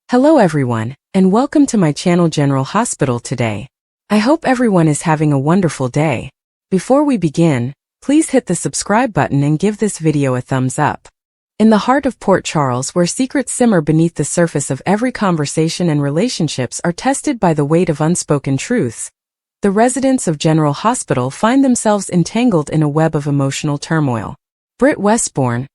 Hello everyone, and welcome to my channel General Hospital today. I hope everyone is having a wonderful day. Before we begin, please hit the subscribe button and give this video a thumbs up. In the heart of Port Charles, where secrets simmer beneath the surface of every conversation and relationships are tested by the weight of unspoken truths, the residents of General Hospital find themselves entangled in a web of emotional turmoil. Britt,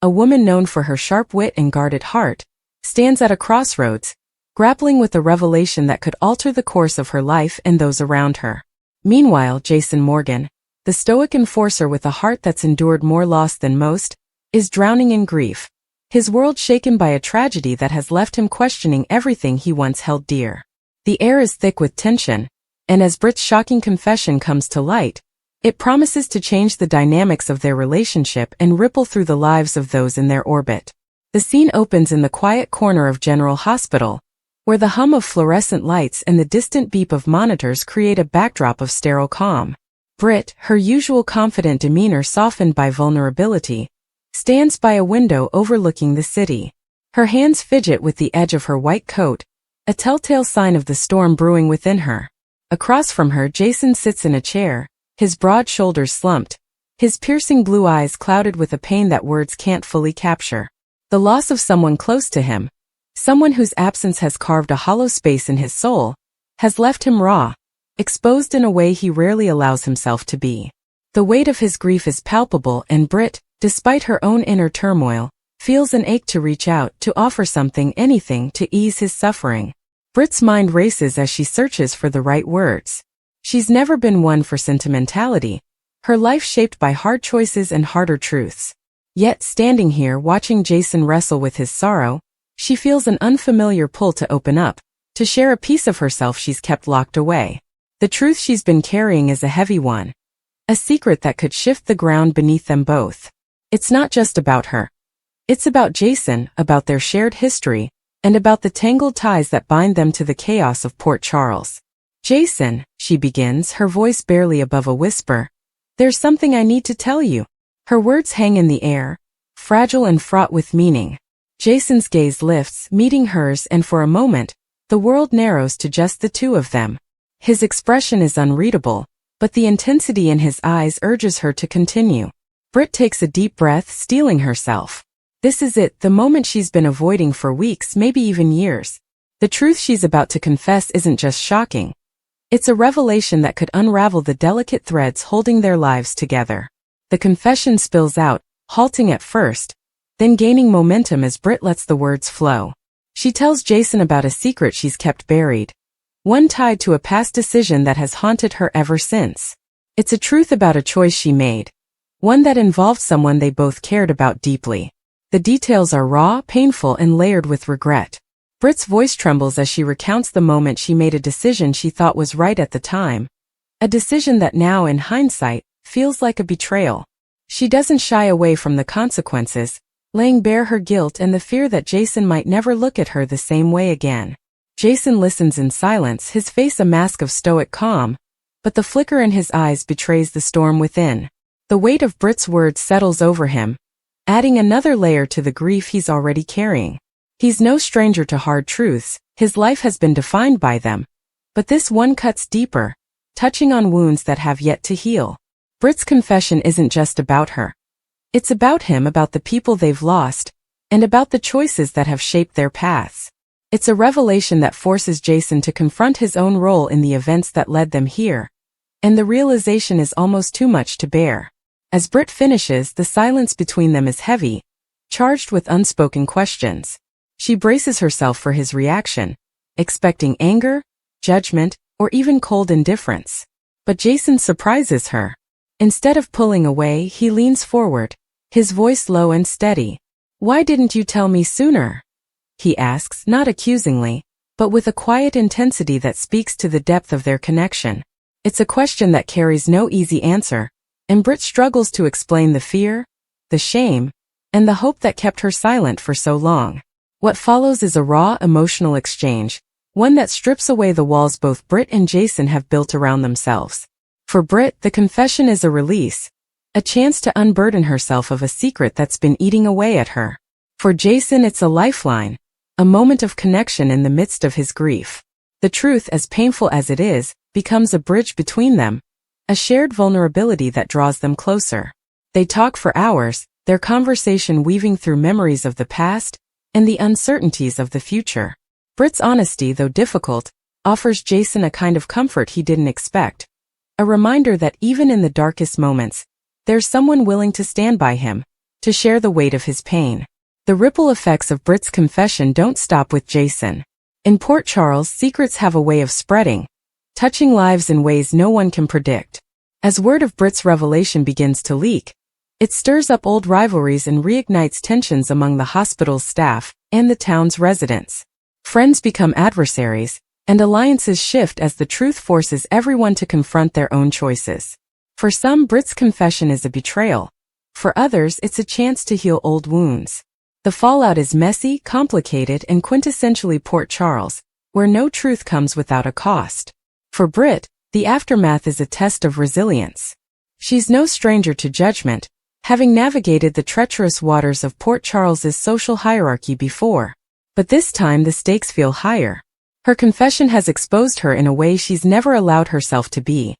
a woman known for her sharp wit and guarded heart, stands at a crossroads, grappling with a revelation that could alter the course of her life and those around her. Meanwhile, Jason Morgan, the stoic enforcer with a heart that's endured more loss than most, is drowning in grief, his world shaken by a tragedy that has left him questioning everything he once held dear. The air is thick with tension, and as Britt's shocking confession comes to light, it promises to change the dynamics of their relationship and ripple through the lives of those in their orbit. The scene opens in the quiet corner of General Hospital, where the hum of fluorescent lights and the distant beep of monitors create a backdrop of sterile calm. Britt, her usual confident demeanor softened by vulnerability, stands by a window overlooking the city. Her hands fidget with the edge of her white coat, a telltale sign of the storm brewing within her. Across from her, Jason sits in a chair, his broad shoulders slumped, his piercing blue eyes clouded with a pain that words can't fully capture. The loss of someone close to him, someone whose absence has carved a hollow space in his soul, has left him raw, exposed in a way he rarely allows himself to be. The weight of his grief is palpable, and Britt, despite her own inner turmoil, feels an ache to reach out, to offer something, anything, to ease his suffering. Britt's mind races as she searches for the right words. She's never been one for sentimentality, her life shaped by hard choices and harder truths. Yet, standing here watching Jason wrestle with his sorrow, she feels an unfamiliar pull to open up, to share a piece of herself she's kept locked away. The truth she's been carrying is a heavy one, a secret that could shift the ground beneath them both. It's not just about her. It's about Jason, about their shared history, and about the tangled ties that bind them to the chaos of Port Charles. Jason, she begins, her voice barely above a whisper, "There's something I need to tell you." Her words hang in the air, fragile and fraught with meaning. Jason's gaze lifts, meeting hers, and for a moment, the world narrows to just the two of them. His expression is unreadable, but the intensity in his eyes urges her to continue. Britt takes a deep breath, steeling herself. This is it, the moment she's been avoiding for weeks, maybe even years. The truth she's about to confess isn't just shocking. It's a revelation that could unravel the delicate threads holding their lives together. The confession spills out, halting at first, then gaining momentum as Britt lets the words flow. She tells Jason about a secret she's kept buried, one tied to a past decision that has haunted her ever since. It's a truth about a choice she made, one that involved someone they both cared about deeply. The details are raw, painful, and layered with regret. Britt's voice trembles as she recounts the moment she made a decision she thought was right at the time, a decision that now, in hindsight, feels like a betrayal. She doesn't shy away from the consequences, laying bare her guilt and the fear that Jason might never look at her the same way again. Jason listens in silence, his face a mask of stoic calm, but the flicker in his eyes betrays the storm within. The weight of Britt's words settles over him, adding another layer to the grief he's already carrying. He's no stranger to hard truths, his life has been defined by them, but this one cuts deeper, touching on wounds that have yet to heal. Britt's confession isn't just about her. It's about him, about the people they've lost, and about the choices that have shaped their paths. It's a revelation that forces Jason to confront his own role in the events that led them here, and the realization is almost too much to bear. As Britt finishes, the silence between them is heavy, charged with unspoken questions. She braces herself for his reaction, expecting anger, judgment, or even cold indifference. But Jason surprises her. Instead of pulling away, he leans forward, his voice low and steady. "Why didn't you tell me sooner?" he asks, not accusingly, but with a quiet intensity that speaks to the depth of their connection. It's a question that carries no easy answer, and Britt struggles to explain the fear, the shame, and the hope that kept her silent for so long. What follows is a raw, emotional exchange, one that strips away the walls both Britt and Jason have built around themselves. For Britt, the confession is a release, a chance to unburden herself of a secret that's been eating away at her. For Jason, it's a lifeline, a moment of connection in the midst of his grief. The truth, as painful as it is, becomes a bridge between them, a shared vulnerability that draws them closer. They talk for hours, their conversation weaving through memories of the past and the uncertainties of the future. Britt's honesty, though difficult, offers Jason a kind of comfort he didn't expect, a reminder that even in the darkest moments, there's someone willing to stand by him, to share the weight of his pain. The ripple effects of Britt's confession don't stop with Jason. In Port Charles, secrets have a way of spreading, touching lives in ways no one can predict. As word of Britt's revelation begins to leak, it stirs up old rivalries and reignites tensions among the hospital's staff and the town's residents. Friends become adversaries, and alliances shift as the truth forces everyone to confront their own choices. For some, Britt's confession is a betrayal. For others, it's a chance to heal old wounds. The fallout is messy, complicated, and quintessentially Port Charles, where no truth comes without a cost. For Britt, the aftermath is a test of resilience. She's no stranger to judgment, having navigated the treacherous waters of Port Charles's social hierarchy before. But this time the stakes feel higher. Her confession has exposed her in a way she's never allowed herself to be.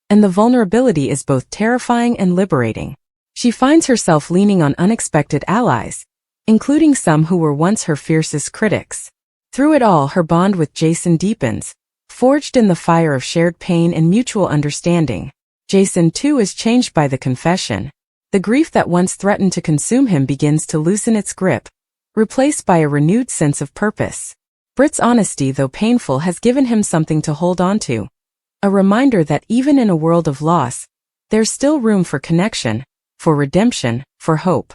And the vulnerability is both terrifying and liberating. She finds herself leaning on unexpected allies, including some who were once her fiercest critics. Through it all, her bond with Jason deepens, forged in the fire of shared pain and mutual understanding. Jason, too, is changed by the confession. The grief that once threatened to consume him begins to loosen its grip, replaced by a renewed sense of purpose. Britt's honesty, though painful, has given him something to hold on to, a reminder that even in a world of loss, there's still room for connection, for redemption, for hope.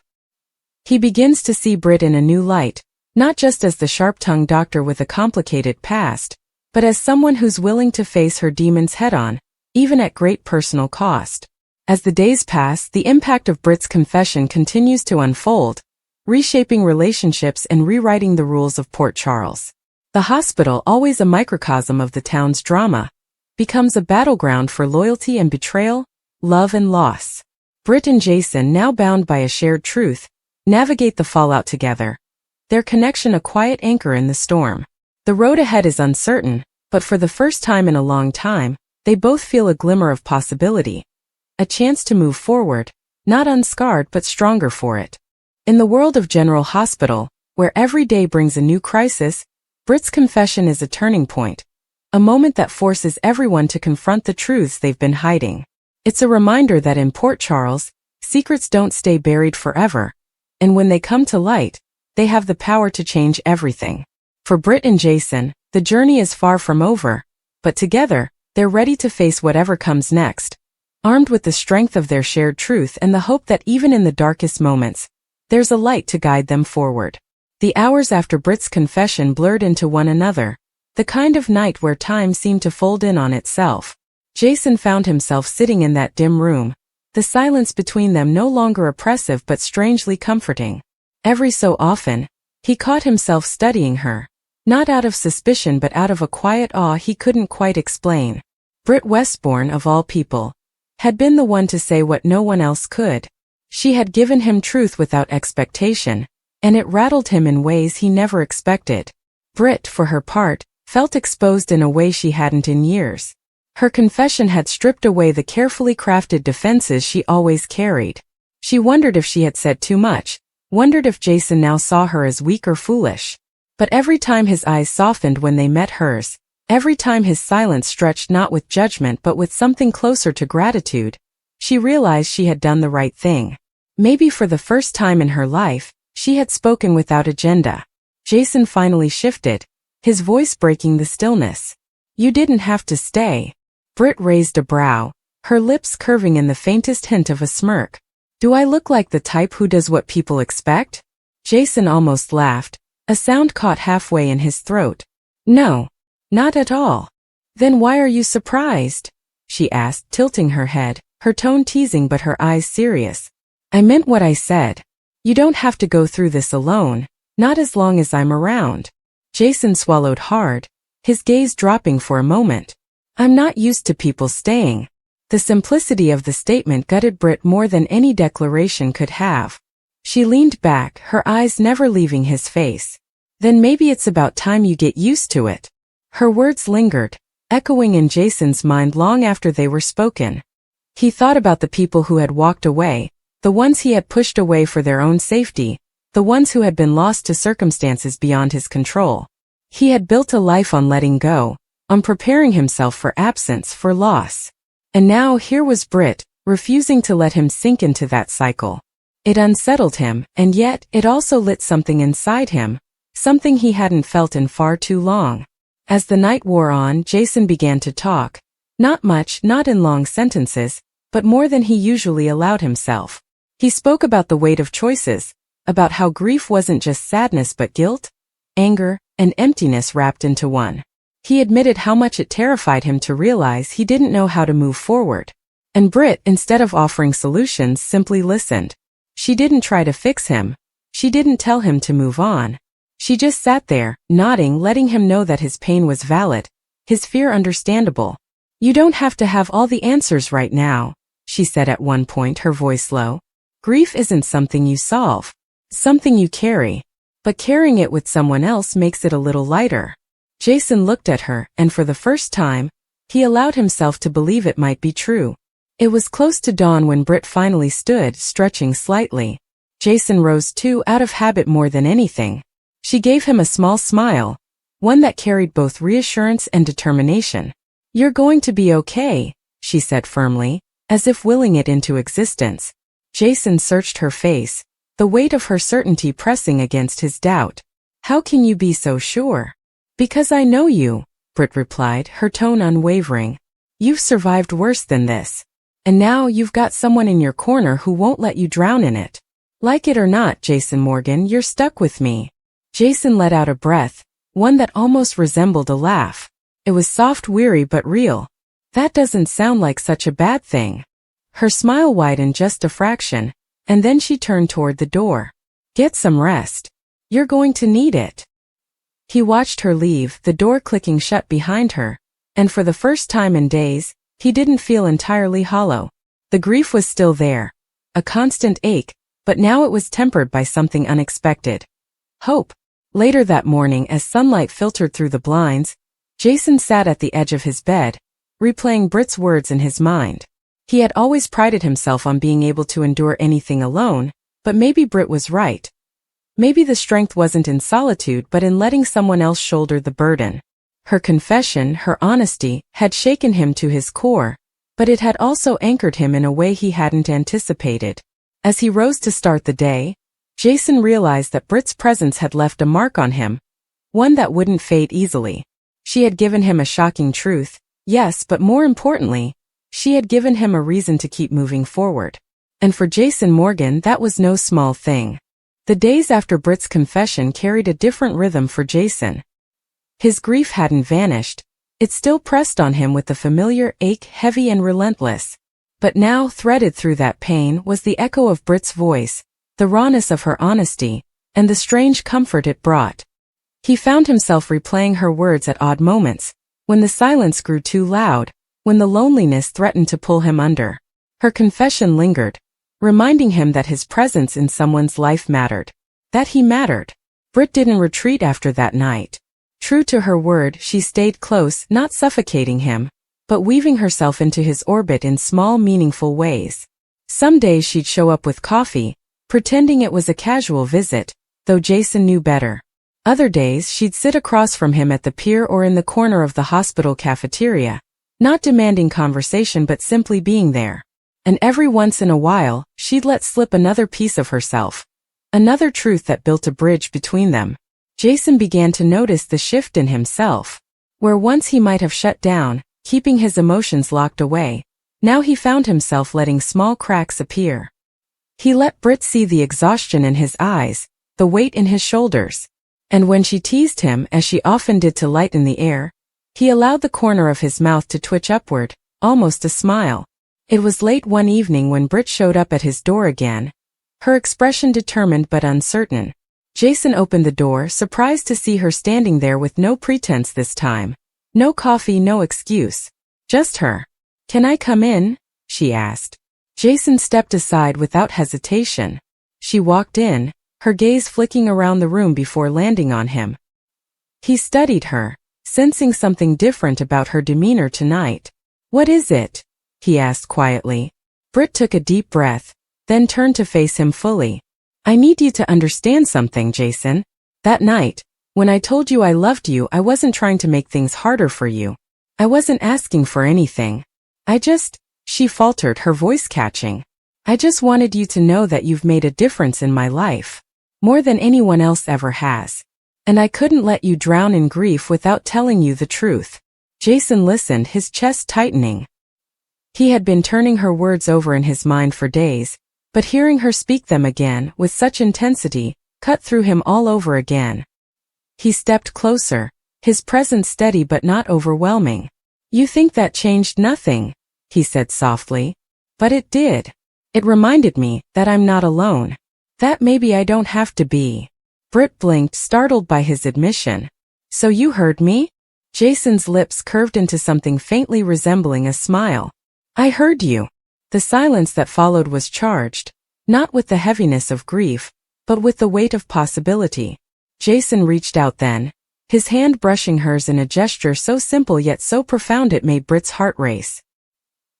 He begins to see Britt in a new light, not just as the sharp-tongued doctor with a complicated past, but as someone who's willing to face her demons head-on, even at great personal cost. As the days pass, the impact of Britt's confession continues to unfold, reshaping relationships and rewriting the rules of Port Charles. The hospital, always a microcosm of the town's drama, becomes a battleground for loyalty and betrayal, love and loss. Britt and Jason, now bound by a shared truth, navigate the fallout together, their connection a quiet anchor in the storm. The road ahead is uncertain, but for the first time in a long time, they both feel a glimmer of possibility, a chance to move forward, not unscarred but stronger for it. In the world of General Hospital, where every day brings a new crisis, Britt's confession is a turning point, a moment that forces everyone to confront the truths they've been hiding. It's a reminder that in Port Charles, secrets don't stay buried forever, and when they come to light, they have the power to change everything. For Britt and Jason, the journey is far from over, but together, they're ready to face whatever comes next, armed with the strength of their shared truth and the hope that even in the darkest moments, there's a light to guide them forward. The hours after Britt's confession blurred into one another, the kind of night where time seemed to fold in on itself. Jason found himself sitting in that dim room, the silence between them no longer oppressive but strangely comforting. Every so often, he caught himself studying her, not out of suspicion but out of a quiet awe he couldn't quite explain. Britt Westbourne, of all people, had been the one to say what no one else could. She had given him truth without expectation, and it rattled him in ways he never expected. Britt, for her part, felt exposed in a way she hadn't in years. Her confession had stripped away the carefully crafted defenses she always carried. She wondered if she had said too much, wondered if Jason now saw her as weak or foolish. But every time his eyes softened when they met hers, every time his silence stretched not with judgment but with something closer to gratitude, she realized she had done the right thing. Maybe for the first time in her life, she had spoken without agenda. Jason finally shifted, his voice breaking the stillness. "You didn't have to stay." Britt raised a brow, her lips curving in the faintest hint of a smirk. "Do I look like the type who does what people expect?" Jason almost laughed, a sound caught halfway in his throat. "No, not at all." "Then why are you surprised?" she asked, tilting her head, her tone teasing but her eyes serious. "I meant what I said. You don't have to go through this alone, not as long as I'm around." Jason swallowed hard, his gaze dropping for a moment. "I'm not used to people staying." The simplicity of the statement gutted Britt more than any declaration could have. She leaned back, her eyes never leaving his face. Then maybe it's about time you get used to it. Her words lingered, echoing in Jason's mind long after they were spoken. He thought about the people who had walked away, the ones he had pushed away for their own safety, the ones who had been lost to circumstances beyond his control. He had built a life on letting go, on preparing himself for absence, for loss. And now here was Britt, refusing to let him sink into that cycle. It unsettled him, and yet it also lit something inside him, something he hadn't felt in far too long. As the night wore on, Jason began to talk. Not much, not in long sentences, but more than he usually allowed himself. He spoke about the weight of choices, about how grief wasn't just sadness but guilt, anger, and emptiness wrapped into one. He admitted how much it terrified him to realize he didn't know how to move forward. And Britt, instead of offering solutions, simply listened. She didn't try to fix him. She didn't tell him to move on. She just sat there, nodding, letting him know that his pain was valid, his fear understandable. "You don't have to have all the answers right now," she said at one point, her voice low. "Grief isn't something you solve. It's something you carry. But carrying it with someone else makes it a little lighter." Jason looked at her, and for the first time, he allowed himself to believe it might be true. It was close to dawn when Britt finally stood, stretching slightly. Jason rose too, out of habit more than anything. She gave him a small smile, one that carried both reassurance and determination. "You're going to be okay," she said firmly, as if willing it into existence. Jason searched her face, the weight of her certainty pressing against his doubt. "How can you be so sure?" "Because I know you," Britt replied, her tone unwavering. "You've survived worse than this. And now you've got someone in your corner who won't let you drown in it. Like it or not, Jason Morgan, you're stuck with me." Jason let out a breath, one that almost resembled a laugh. It was soft, weary, but real. "That doesn't sound like such a bad thing." Her smile widened just a fraction, and then she turned toward the door. "Get some rest. You're going to need it." He watched her leave, the door clicking shut behind her, and for the first time in days, he didn't feel entirely hollow. The grief was still there, a constant ache, but now it was tempered by something unexpected. Hope. Later that morning, as sunlight filtered through the blinds, Jason sat at the edge of his bed, replaying Britt's words in his mind. He had always prided himself on being able to endure anything alone, but maybe Britt was right. Maybe the strength wasn't in solitude but in letting someone else shoulder the burden. Her confession, her honesty, had shaken him to his core, but it had also anchored him in a way he hadn't anticipated. As he rose to start the day, Jason realized that Britt's presence had left a mark on him, one that wouldn't fade easily. She had given him a shocking truth, yes, but more importantly, she had given him a reason to keep moving forward. And for Jason Morgan, that was no small thing. The days after Britt's confession carried a different rhythm for Jason. His grief hadn't vanished. It still pressed on him with the familiar ache, heavy and relentless. But now, threaded through that pain, was the echo of Britt's voice, the rawness of her honesty, and the strange comfort it brought. He found himself replaying her words at odd moments, when the silence grew too loud, when the loneliness threatened to pull him under. Her confession lingered, reminding him that his presence in someone's life mattered, that he mattered. Britt didn't retreat after that night. True to her word, she stayed close, not suffocating him, but weaving herself into his orbit in small, meaningful ways. Some days she'd show up with coffee, pretending it was a casual visit, though Jason knew better. Other days she'd sit across from him at the pier or in the corner of the hospital cafeteria, not demanding conversation but simply being there. And every once in a while, she'd let slip another piece of herself, another truth that built a bridge between them. Jason began to notice the shift in himself. Where once he might have shut down, keeping his emotions locked away, now he found himself letting small cracks appear. He let Britt see the exhaustion in his eyes, the weight in his shoulders. And when she teased him, as she often did to lighten the air, he allowed the corner of his mouth to twitch upward, almost a smile. It was late one evening when Britt showed up at his door again, her expression determined but uncertain. Jason opened the door, surprised to see her standing there with no pretense this time. No coffee, no excuse. Just her. "Can I come in?" she asked. Jason stepped aside without hesitation. She walked in, her gaze flicking around the room before landing on him. He studied her, sensing something different about her demeanor tonight. "What is it?" he asked quietly. Britt took a deep breath, then turned to face him fully. "I need you to understand something, Jason. That night, when I told you I loved you, I wasn't trying to make things harder for you. I wasn't asking for anything. She faltered, her voice catching. "I just wanted you to know that you've made a difference in my life. More than anyone else ever has. And I couldn't let you drown in grief without telling you the truth." Jason listened, his chest tightening. He had been turning her words over in his mind for days, but hearing her speak them again with such intensity cut through him all over again. He stepped closer, his presence steady but not overwhelming. "You think that changed nothing," he said softly. "But it did. It reminded me that I'm not alone. That maybe I don't have to be." Britt blinked, startled by his admission. "So you heard me?" Jason's lips curved into something faintly resembling a smile. "I heard you." The silence that followed was charged, not with the heaviness of grief, but with the weight of possibility. Jason reached out then, his hand brushing hers in a gesture so simple yet so profound it made Britt's heart race.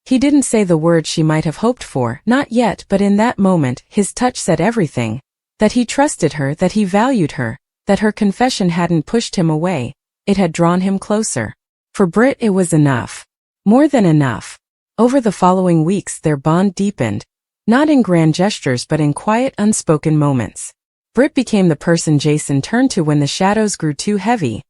He didn't say the words she might have hoped for, not yet, but in that moment, his touch said everything. That he trusted her, that he valued her, that her confession hadn't pushed him away, it had drawn him closer. For Britt it was enough. More than enough. Over the following weeks their bond deepened, not in grand gestures but in quiet, unspoken moments. Britt became the person Jason turned to when the shadows grew too heavy,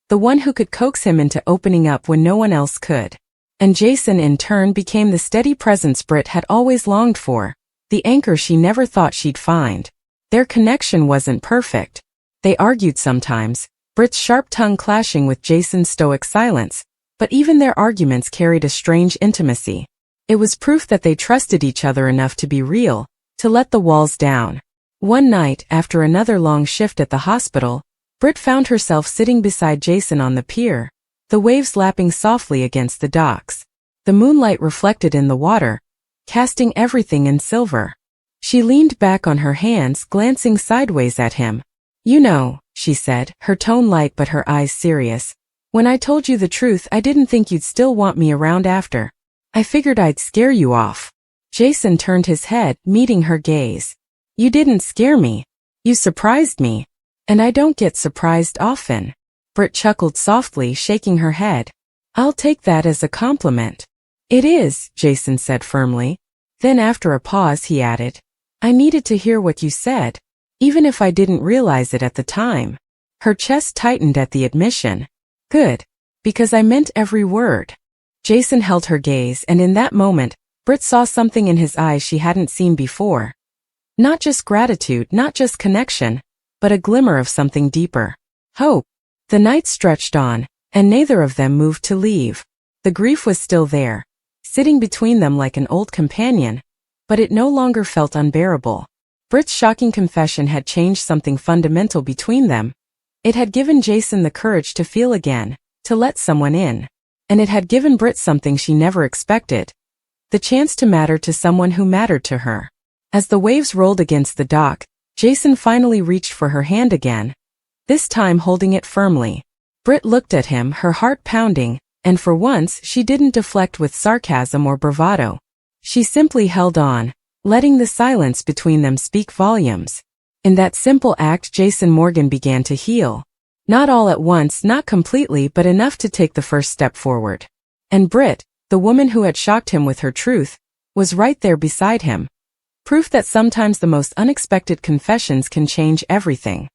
the one who could coax him into opening up when no one else could. And Jason in turn became the steady presence Britt had always longed for, the anchor she never thought she'd find. Their connection wasn't perfect. They argued sometimes, Britt's sharp tongue clashing with Jason's stoic silence, but even their arguments carried a strange intimacy. It was proof that they trusted each other enough to be real, to let the walls down. One night, after another long shift at the hospital, Britt found herself sitting beside Jason on the pier, the waves lapping softly against the docks. The moonlight reflected in the water, casting everything in silver. She leaned back on her hands, glancing sideways at him. "You know," she said, her tone light but her eyes serious, "when I told you the truth, I didn't think you'd still want me around after. I figured I'd scare you off." Jason turned his head, meeting her gaze. "You didn't scare me. You surprised me. And I don't get surprised often." Britt chuckled softly, shaking her head. "I'll take that as a compliment." "It is," Jason said firmly. Then after a pause he added, "I needed to hear what you said, even if I didn't realize it at the time." Her chest tightened at the admission. "Good. Because I meant every word." Jason held her gaze, and in that moment, Britt saw something in his eyes she hadn't seen before. Not just gratitude, not just connection, but a glimmer of something deeper. Hope. The night stretched on, and neither of them moved to leave. The grief was still there, sitting between them like an old companion, but it no longer felt unbearable. Britt's shocking confession had changed something fundamental between them. It had given Jason the courage to feel again, to let someone in. And it had given Britt something she never expected, the chance to matter to someone who mattered to her. As the waves rolled against the dock, Jason finally reached for her hand again, this time holding it firmly. Britt looked at him, her heart pounding, and for once she didn't deflect with sarcasm or bravado. She simply held on, letting the silence between them speak volumes. In that simple act Jason Morgan began to heal. Not all at once, not completely, but enough to take the first step forward. And Britt, the woman who had shocked him with her truth, was right there beside him. Proof that sometimes the most unexpected confessions can change everything.